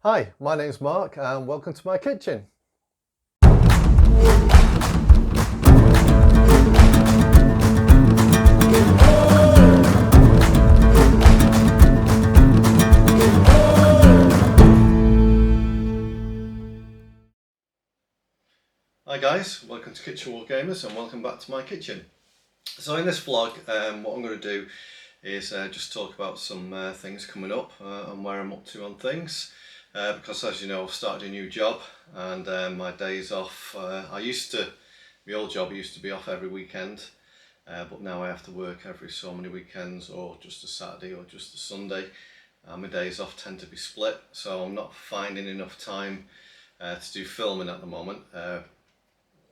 Hi, my name's Mark and welcome to my kitchen. Hi guys, welcome to Kitchen War Gamers and welcome back to my kitchen. So in this vlog, what I'm going to do is just talk about some things coming up and where I'm up to on things. Because as you know, I've started a new job and my days off, my old job used to be off every weekend, but now I have to work every so many weekends or just a Saturday or just a Sunday. My days off tend to be split, so I'm not finding enough time to do filming at the moment.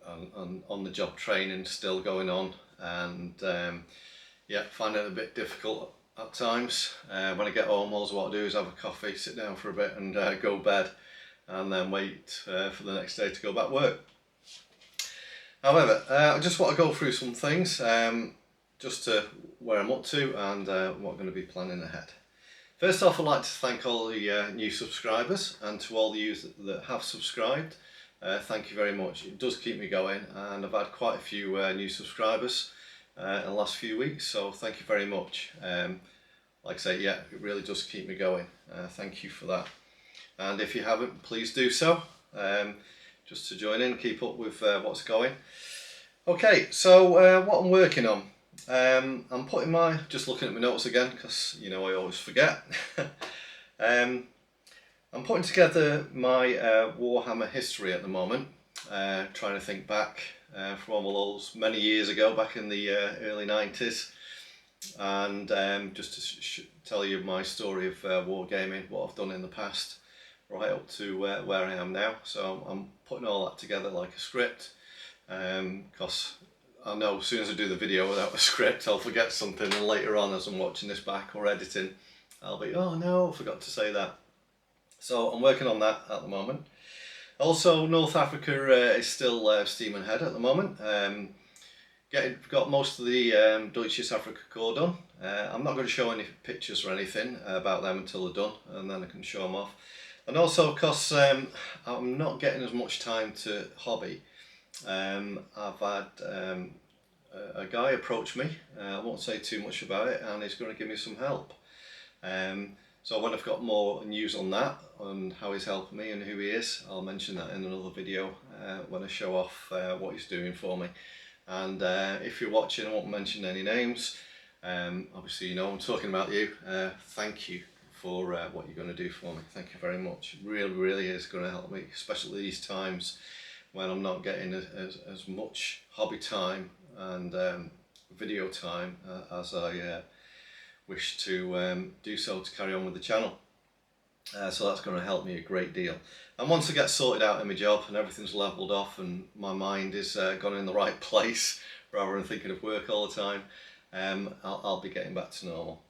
On the job training still going on, and yeah, find it a bit difficult at times. When I get home, all what I do is have a coffee, sit down for a bit and go bed, and then wait for the next day to go back to work. However, I just want to go through some things, just to where I'm up to and what I'm going to be planning ahead. First off, I'd like to thank all the new subscribers, and to all the you that have subscribed. Thank you very much. It does keep me going, and I've had quite a few new subscribers in the last few weeks, so thank you very much. Like I say, yeah, it really does keep me going. Thank you for that. And if you haven't, please do so, just to join in, keep up with what's going. Okay, so what I'm working on. I'm putting just looking at my notes again, because you know I always forget. I'm putting together my Warhammer history at the moment, trying to think back from all those many years ago, back in the early 90s, and just to tell you my story of wargaming, what I've done in the past, right up to where I am now. So I'm putting all that together like a script, because I know as soon as I do the video without a script, I'll forget something, and later on as I'm watching this back or editing, I'll be, oh no, I forgot to say that. So I'm working on that at the moment. Also, North Africa is still steaming ahead at the moment. Got most of the Deutsches Afrika Korps done. I'm not going to show any pictures or anything about them until they're done, and then I can show them off. And also, because I'm not getting as much time to hobby, I've had a guy approach me. I won't say too much about it, and he's going to give me some help. So when I've got more news on that, on how he's helping me and who he is, I'll mention that in another video when I show off what he's doing for me. And if you're watching, I won't mention any names. Obviously, you know I'm talking about you. Thank you for what you're going to do for me. Thank you very much. It really, really is going to help me, especially these times when I'm not getting as much hobby time and video time as I wish to do so to carry on with the channel. So that's going to help me a great deal. And once I get sorted out in my job and everything's levelled off and my mind is gone in the right place rather than thinking of work all the time, I'll be getting back to normal.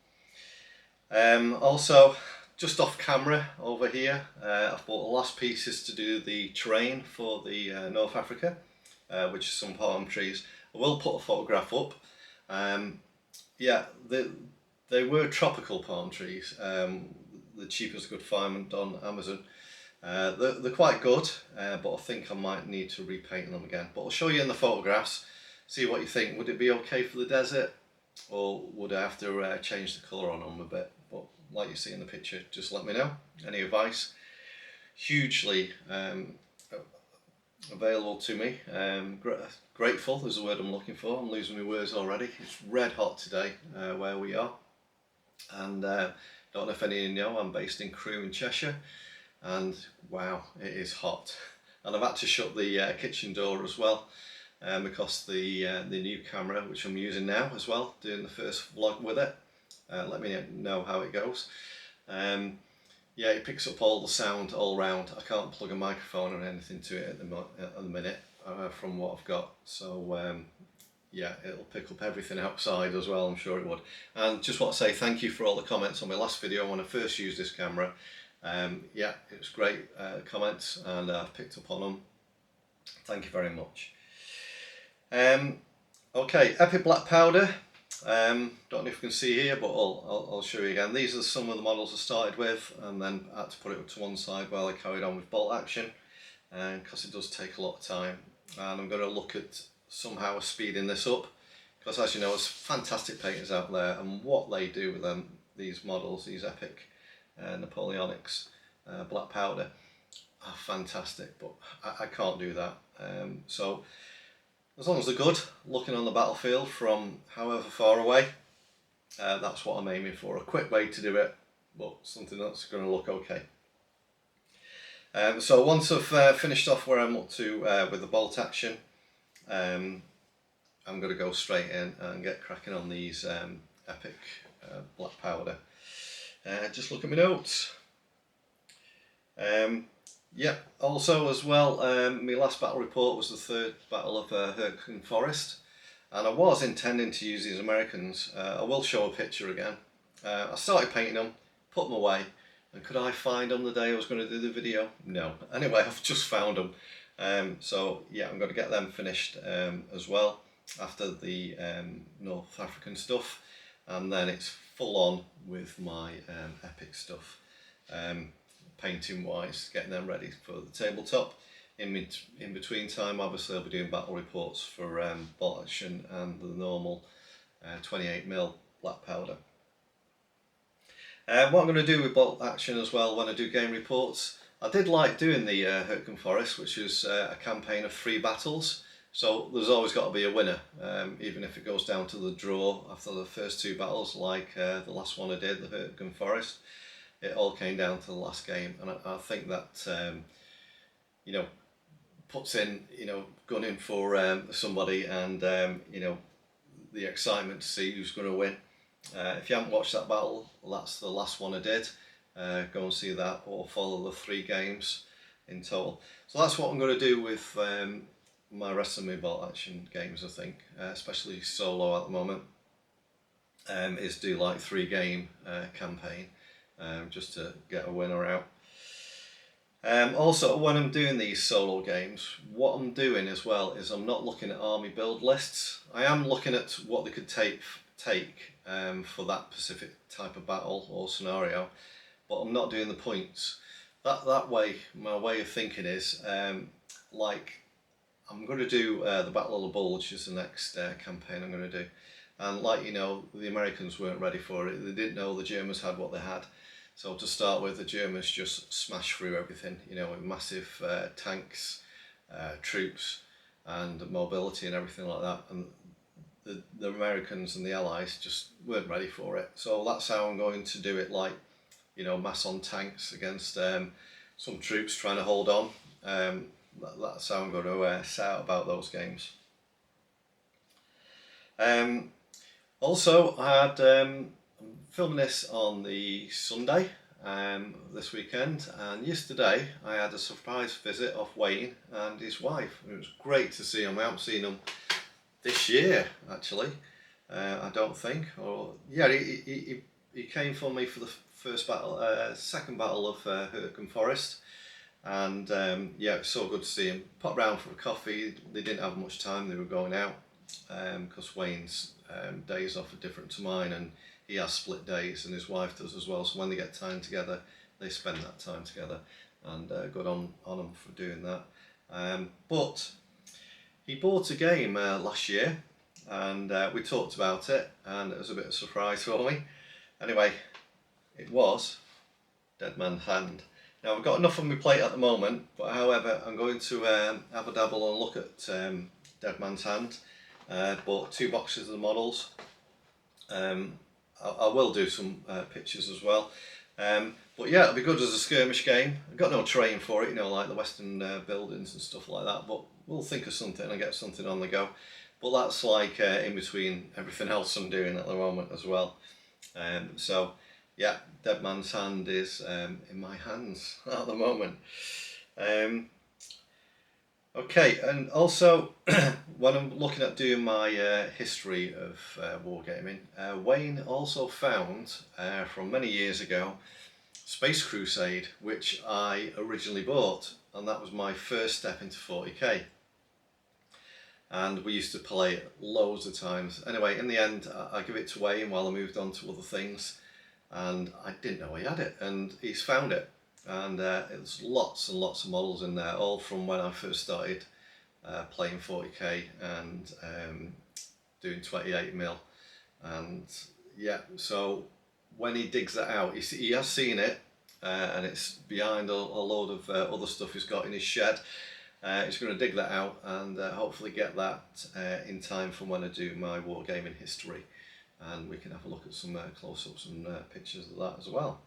Also, just off camera over here, I've bought the last pieces to do the terrain for the North Africa, which is some palm trees. I will put a photograph up. Yeah, they were tropical palm trees, the cheapest I could find on Amazon. They're quite good, but I think I might need to repaint them again. But I'll show you in the photographs, see what you think. Would it be okay for the desert, or would I have to change the colour on them a bit? But like you see in the picture, just let me know. Any advice? Hugely available to me. Grateful is the word I'm looking for. I'm losing my words already. It's red hot today where we are. And don't know if any of you know, I'm based in Crewe in Cheshire, and wow, it is hot. And I've had to shut the kitchen door as well, because the new camera, which I'm using now as well, doing the first vlog with it, let me know how it goes. Yeah, it picks up all the sound all round. I can't plug a microphone or anything to it at the minute from what I've got, so yeah, it'll pick up everything outside as well, I'm sure it would. And just want to say thank you for all the comments on my last video when I first used this camera. Yeah, it was great comments, and I've picked up on them. Thank you very much. Okay, Epic Black Powder. Don't know if you can see here, but I'll show you again. These are some of the models I started with, and then I had to put it to one side while I carried on with bolt action, because it does take a lot of time. And I'm going to look at somehow speeding this up, because as you know, there's fantastic painters out there, and what they do with them, these models, these epic Napoleonics, black powder, are fantastic, but I can't do that. So as long as they're good, looking on the battlefield from however far away, that's what I'm aiming for. A quick way to do it, but something that's going to look okay. So once I've finished off where I'm up to with the bolt action, I'm going to go straight in and get cracking on these epic black powder. Just look at my notes. Yeah, also as well, my last battle report was the third battle of Hurtgen Forest, and I was intending to use these Americans. I will show a picture again. I started painting them, put them away, and could I find them the day I was going to do the video? No. Anyway, I've just found them. So yeah, I'm going to get them finished as well after the North African stuff, and then it's full on with my epic stuff. Painting wise, getting them ready for the tabletop. In between time, obviously I'll be doing battle reports for bolt action and the normal 28mm black powder. What I'm going to do with bolt action as well when I do game reports, I did like doing the Hurtgen Forest, which is a campaign of 3 battles, so there's always got to be a winner, even if it goes down to the draw after the first 2 battles, like the last one I did, the Hurtgen Forest. It all came down to the last game, and I think that you know, puts in, you know, gunning for somebody, and you know, the excitement to see who's going to win. If you haven't watched that battle, that's the last one I did. Go and see that, or follow the 3 games in total. So that's what I'm going to do with my rest of my bolt action games, I think, especially solo at the moment, is do like 3 game campaign. Just to get a winner out. Also, when I'm doing these solo games, what I'm doing as well is I'm not looking at army build lists. I am looking at what they could take for that specific type of battle or scenario, but I'm not doing the points. That way, my way of thinking is like, I'm going to do the Battle of the Bulge is the next campaign I'm going to do, and like, you know, the Americans weren't ready for it. They didn't know the Germans had what they had. So to start with, the Germans just smashed through everything, you know, with massive tanks, troops, and mobility and everything like that. And the Americans and the Allies just weren't ready for it. So that's how I'm going to do it, like, you know, mass on tanks against some troops trying to hold on. That's how I'm going to set out about those games. Also, I had filming this on the Sunday this weekend, and yesterday I had a surprise visit of Wayne and his wife. It was great to see him. I haven't seen him this year, actually. I don't think. Or yeah, he came for me for the first battle, second battle of Hurtgen Forest, and yeah, it was so good to see him. Popped round for a coffee. They didn't have much time. They were going out because Wayne's days off are different to mine, and he has split days, and his wife does as well. So when they get time together, they spend that time together, and good on them for doing that. But he bought a game last year, and we talked about it, and it was a bit of a surprise for me. Anyway, it was Dead Man's Hand. Now I've got enough on my plate at the moment, but however, I'm going to have a dabble and look at Dead Man's Hand. Bought 2 boxes of the models. I will do some pictures as well, but yeah, it'll be good as a skirmish game. I've got no terrain for it, you know, like the Western buildings and stuff like that, but we'll think of something and get something on the go. But that's like in between everything else I'm doing at the moment as well. So yeah, Dead Man's Hand is in my hands at the moment. Okay, and also when I'm looking at doing my history of wargaming, Wayne also found from many years ago Space Crusade, which I originally bought, and that was my first step into 40k. and we used to play it loads of times. Anyway, in the end, I give it to Wayne while I moved on to other things, and I didn't know he had it, and he's found it. And there's lots and lots of models in there, all from when I first started playing 40k and doing 28mm. And yeah, so when he digs that out, he has seen it, and it's behind a load of other stuff he's got in his shed. He's going to dig that out and hopefully get that in time for when I do my Wargaming history, and we can have a look at some close-ups and pictures of that as well.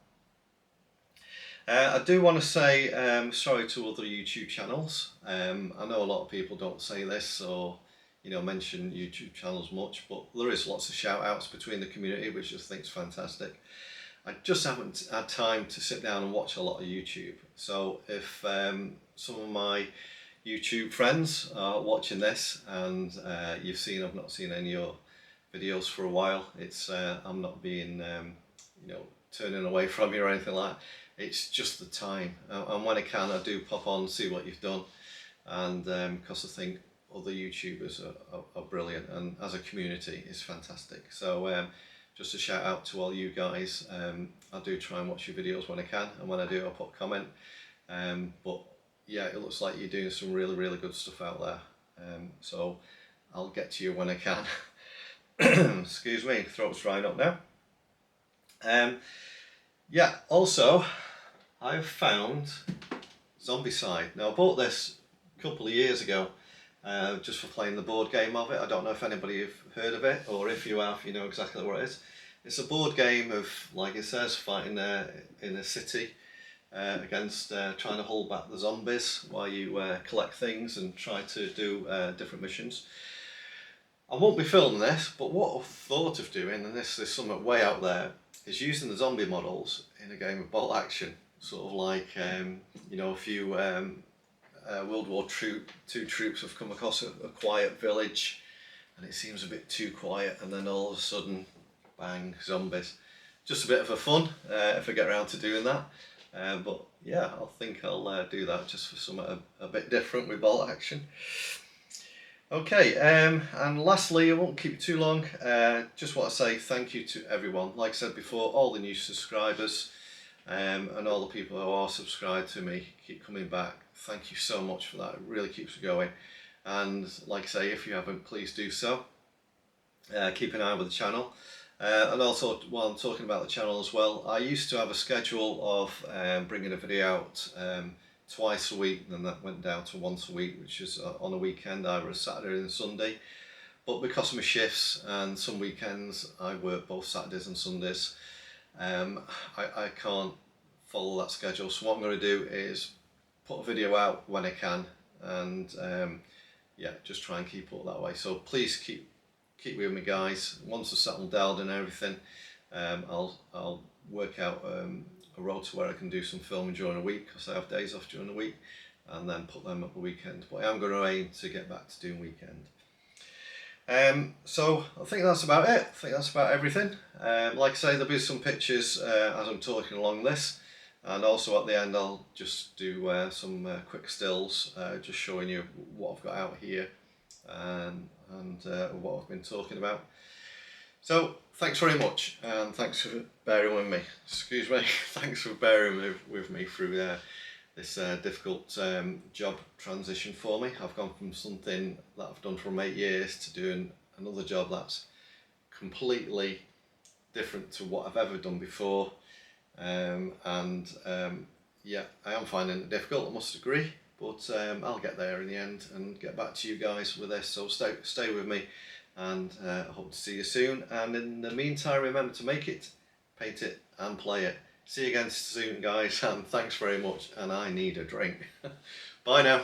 I do want to say sorry to other YouTube channels. I know a lot of people don't say this or mention YouTube channels much, but there is lots of shout outs between the community, which I think is fantastic. I just haven't had time to sit down and watch a lot of YouTube. So if some of my YouTube friends are watching this and I've not seen any of your videos for a while, it's I'm not being turning away from you or anything like that. It's just the time, and when I can, I do pop on and see what you've done, and because I think other YouTubers are brilliant, and as a community it's fantastic. So just a shout out to all you guys. I do try and watch your videos when I can, and when I do, I'll put a comment. But yeah, it looks like you're doing some really good stuff out there. So I'll get to you when I can. Excuse me, throat's drying up now. Yeah, also I've found Zombicide. Now I bought this a couple of years ago just for playing the board game of it. I don't know if anybody have heard of it, or if you have, you know exactly what it is. It's a board game of, like it says, fighting in a city against trying to hold back the zombies while you collect things and try to do different missions. I won't be filming this, but what I've thought of doing, and this is something way out there, is using the zombie models in a game of bolt action. Sort of like, a few World War II troops have come across a quiet village and it seems a bit too quiet, and then all of a sudden, bang, zombies. Just a bit of a fun if I get around to doing that. But yeah, I think I'll do that just for something a bit different with bolt action. Okay, and lastly, I won't keep it too long, just want to say thank you to everyone. Like I said before, all the new subscribers and all the people who are subscribed to me, keep coming back. Thank you so much for that, it really keeps me going. And like I say, if you haven't, please do so. Keep an eye with the channel. And also, while I'm talking about the channel as well, I used to have a schedule of bringing a video out twice a week, and then that went down to once a week, which is on a weekend, either a Saturday and a Sunday. But because of my shifts and some weekends I work both Saturdays and Sundays, I can't follow that schedule. So what I'm going to do is put a video out when I can, and yeah, just try and keep up that way. So please keep with me, guys. Once I've settled down and everything, I'll work out a road to where I can do some filming during the week, because I have days off during the week, and then put them up the weekend. But I am going to aim to get back to doing weekend. So I think that's about it. I think that's about everything. Like I say, there'll be some pictures as I'm talking along this, and also at the end I'll just do some quick stills, just showing you what I've got out here and what I've been talking about. So thanks very much, and thanks for bearing with me. Excuse me. Thanks for bearing with me through this difficult job transition for me. I've gone from something that I've done for 8 years to doing another job that's completely different to what I've ever done before. Yeah, I am finding it difficult, I must agree, but I'll get there in the end and get back to you guys with this. So stay with me, and I hope to see you soon. And in the meantime, remember to make it, paint it and play it. See you again soon, guys, and thanks very much, and I need a drink. Bye now.